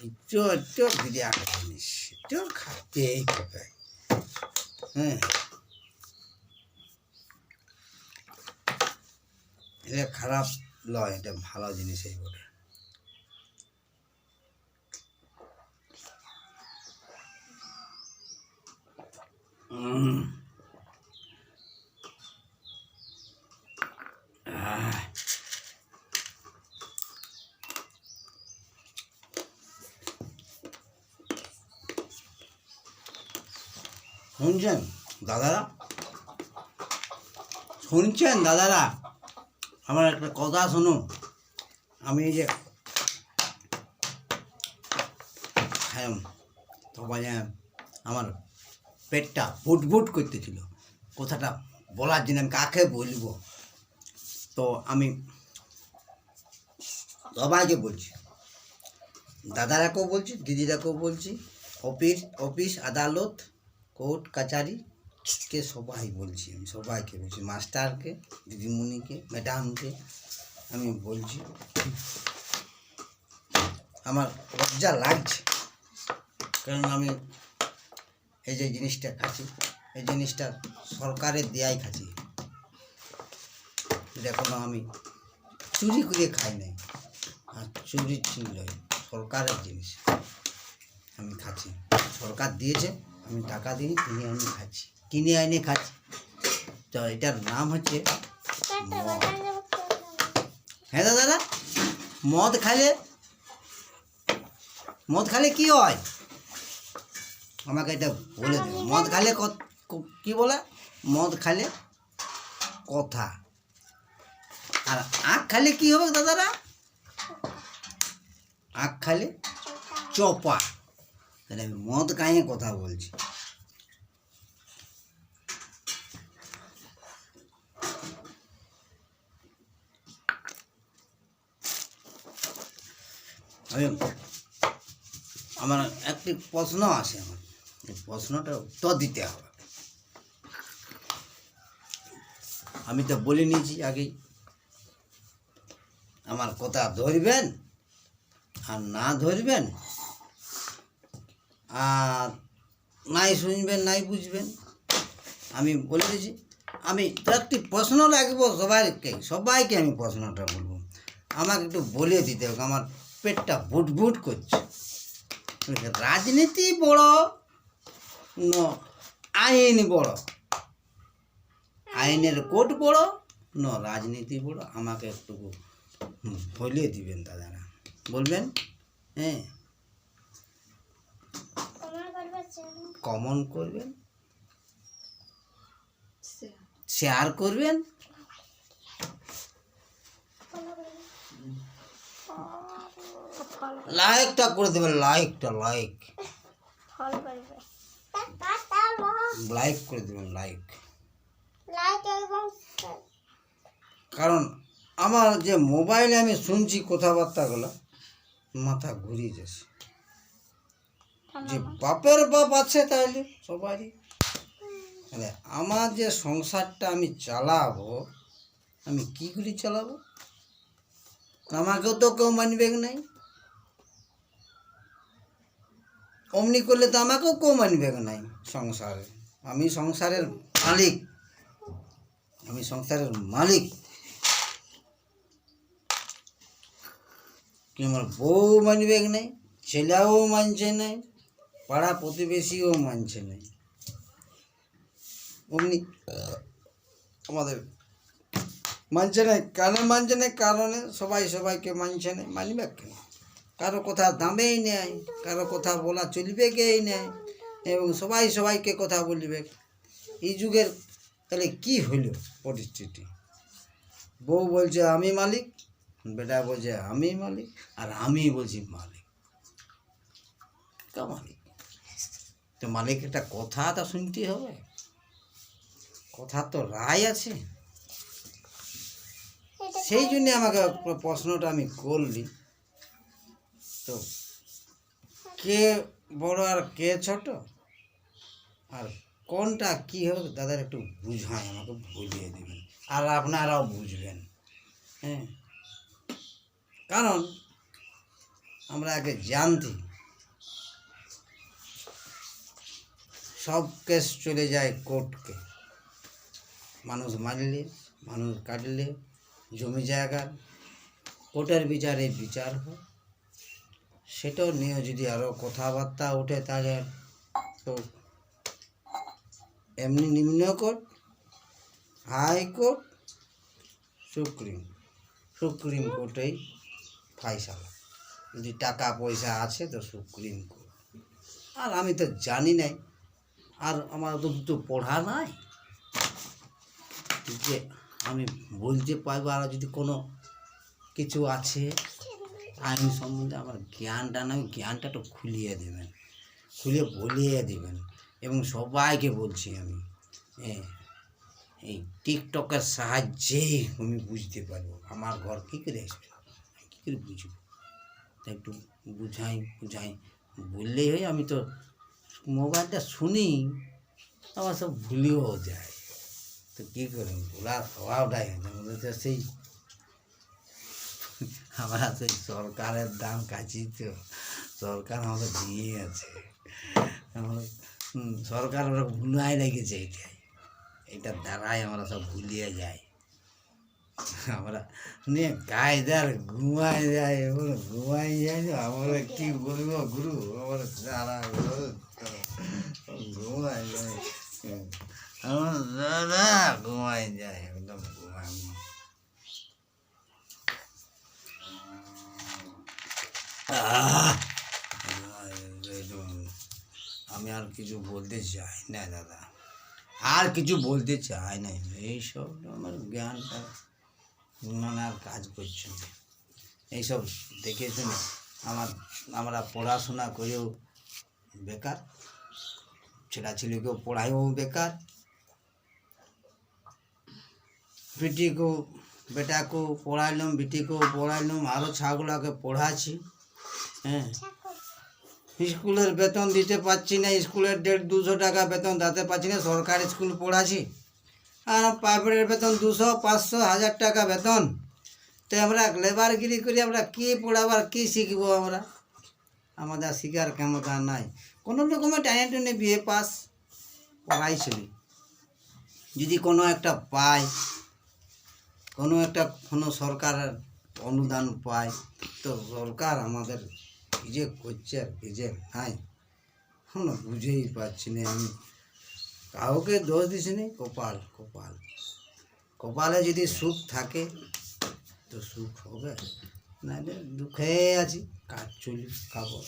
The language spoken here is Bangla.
একটু বিরাট জিনিস, একটু খাতেই হবে। হ্যাঁ, এটা খারাপ লয়, এটা ভালো জিনিসই বলে। শুনছেন দাদারা, শুনছেন দাদারা, আমার একটা কথা শুনুন। আমি এই যে সবাই আমার পেটটা বুটবুট করতেছিল, কথাটা বলার জন্য আমি কাকে বলবো। তো আমি সবাইকে বলছি, দাদারাকেও বলছি, দিদিরাকেও বলছি, অফিস আদালত কোর্ট কাছারিকে সবাই বলছি, আমি সবাইকে বলছি, মাস্টারকে, দিদিমণিকে, ম্যাডামকে আমি বলছি। আমার লজ্জা লাগছে, কারণ আমি এই যে জিনিসটা খাচ্ছি, এই জিনিসটা সরকারের দেয়াই খাচ্ছি। এটা কোনো আমি চুরি করে খাই নাই, আর চুরি ছিল সরকারের জিনিস আমি খাচ্ছি। সরকার দিয়েছে, আমি টাকা দিয়ে কিনে এনে খাচ্ছি। তো এটার নাম হচ্ছে মদ। হ্যাঁ দাদা, মদ খালে কি হয় আমাকে এটা বলে দেবে। মদ খালে কি বলে? মদ খালে কথা, আর আখ খালে কি হবে দাদারা? আখ খালে চপা। তাহলে আমি মদ খাইয়ে কথা বলছি। আমার একটি প্রশ্ন আছে, আমার এই প্রশ্নটা উত্তর দিতে হবে। আমি তো বলে নিয়েছি আগেই, আমার কথা ধরবেন আর না ধরবেন, আর নাই শুনবেন নাই বুঝবেন, আমি বলে দিয়েছি। আমি তো একটি প্রশ্ন রাখবো সবাইকে আমি প্রশ্নটা বলবো, আমাকে একটু বলে দিতে হবে। আমার পেটটা বুটবুট করছে। রাজনীতি বড় না আইন বড়? আইনের কোর্ট বড় না রাজনীতি বড়? আমাকে একটু বলে দিবেন দাদারা, বলবেন। হ্যাঁ, কমেন্ট করবেন, শেয়ার করবেন, লাইকটা করে দেবেন, লাইক করে দেবেন, লাইক। কারণ আমার যে মোবাইলে আমি শুনছি কথাবার্তাগুলো, মাথা ঘুরিয়ে যাচ্ছে। যে বাপের বাপ আছে তাহলে সবারই, তাহলে আমার যে সংসারটা আমি চালাবো, আমি কি করে চালাবো? আমাকেও তো কেউ মানবে নাই। অমনি করলে তো আমাকেও কেউ মানবে নাই সংসারে। আমি সংসারের মালিক। কি আমার বউ মানবে নাই, ছেলেও মানছে নাই, পাড়া প্রতিবেশীও মানছে নাই। অমনি আমাদের মানছে না, কেন মানছে না? কারণে সবাইকে মানছে না। মানবে কেন? কারো কথা দামেই নেয়, কারো কথা বলা চলবে কেই নেয়, এবং সবাইকে কথা বলবে। এই যুগের তাহলে কি হইল পরিস্থিতি? বউ বলছে আমি মালিক, বেটা বলছে আমি মালিক, আর আমি বলছি মালিক। কা মালিক? তো মালিক একটা কথা তো শুনতে হবে, কথা তো রায় আছে। সেই জন্য আমাকে প্রশ্নটা আমি করলি। তো কে বড় আর কে ছোট, আর কোনটা কী হবে দাদার একটু বুঝায়, আমাকে বুঝিয়ে দেবেন, আর আপনারাও বুঝবেন। হ্যাঁ, কারণ আমরা আগে জানতি সব কেস চলে যায় কোর্টকে। মানুষ মারলে, মানুষ কাটলে, জমি জায়গা কোর্টের বিচারে বিচার হয়। সেটাও নিয়ে যদি আরও কথাবার্তা ওঠে তাহলে তো এমনি নিম্ন কোর্ট, হাইকোর্ট, সুপ্রিম কোর্টেই ফাইসালা। যদি টাকা পয়সা আছে তো সুপ্রিম কোর্ট। আর আমি তো জানি নাই, আর আমার তো পড়া নাই যে আমি বলতে পারবো। আর যদি কোনো কিছু আছে আইন সম্বন্ধে আমার জ্ঞানটা নয়, জ্ঞানটা একটু খুলিয়ে দেবেন, খুলে বলিয়ে দেবেন। এবং সবাইকে বলছি আমি, এই টিকটকের সাহায্যেই আমি বুঝতে পারবো আমার ঘর কী করে আসবে, কী করে বুঝবো। একটু বুঝাই বললেই হয়। আমি তো মোবাইলটা শুনি, আমার সব ভুলেও যায়। তো কী করুন, ভোলার স্বভাবটাই আমাদের তো সেই আমরা সেই সরকারের দাম কাছি, তো সরকার আমাদের দিয়ে আছে। আমরা সরকার আমরা ভুলাই লেগেছে এইটার দ্বারাই আমরা সব ভুলিয়ে যাই। আমরা নিয়ে গায়েদার ঘুমাই যায়, এবার ঘুমাই যায় না। আমরা কী বলবো গুরু, আমরা সারা ঘুমাই যায়, আমার দাদা ঘুমাই যায়, একদম ঘুমাই। আমি আর কিছু বলতে চাই না দাদা, আর কিছু বলতে চাই না। এইসব আমার জ্ঞানটা মানে আর কাজ করছে না। এইসব দেখে শুনে আমরা পড়াশোনা করেও বেকার, ছেলেকেও পড়াইও বেকার, বেটাকেও পড়াইলাম, বেটিকেও পড়াইলাম, আরও ছাগুলাকে পড়াচ্ছি। হ্যাঁ, স্কুলের বেতন দিতে পারছি না, স্কুলের 150-200 টাকা বেতন দিতে পারছি না। সরকারি স্কুল পড়াচ্ছি, আর প্রাইভেটের বেতন 200, 500, 1000 টাকা বেতন। তো আমরা লেবারগিরি করি, আমরা কী পড়াবার, কী শিখবো? আমাদের শিখার ক্ষমতা নাই। কোনো রকমে টাইনে বিয়ে পাস পড়াইছিল। যদি কোনো একটা পাই, কোনো সরকারের অনুদান পায়, তো সরকার আমাদের কী যে করছে আর কী যে নাই আমরা বুঝেই পাচ্ছি না। আমি কাউকে দোষ দিছি নি, কপালে যদি সুখ থাকে তো সুখ হবে, নাহলে দুঃখে আছি, কাজ চলি খাবো।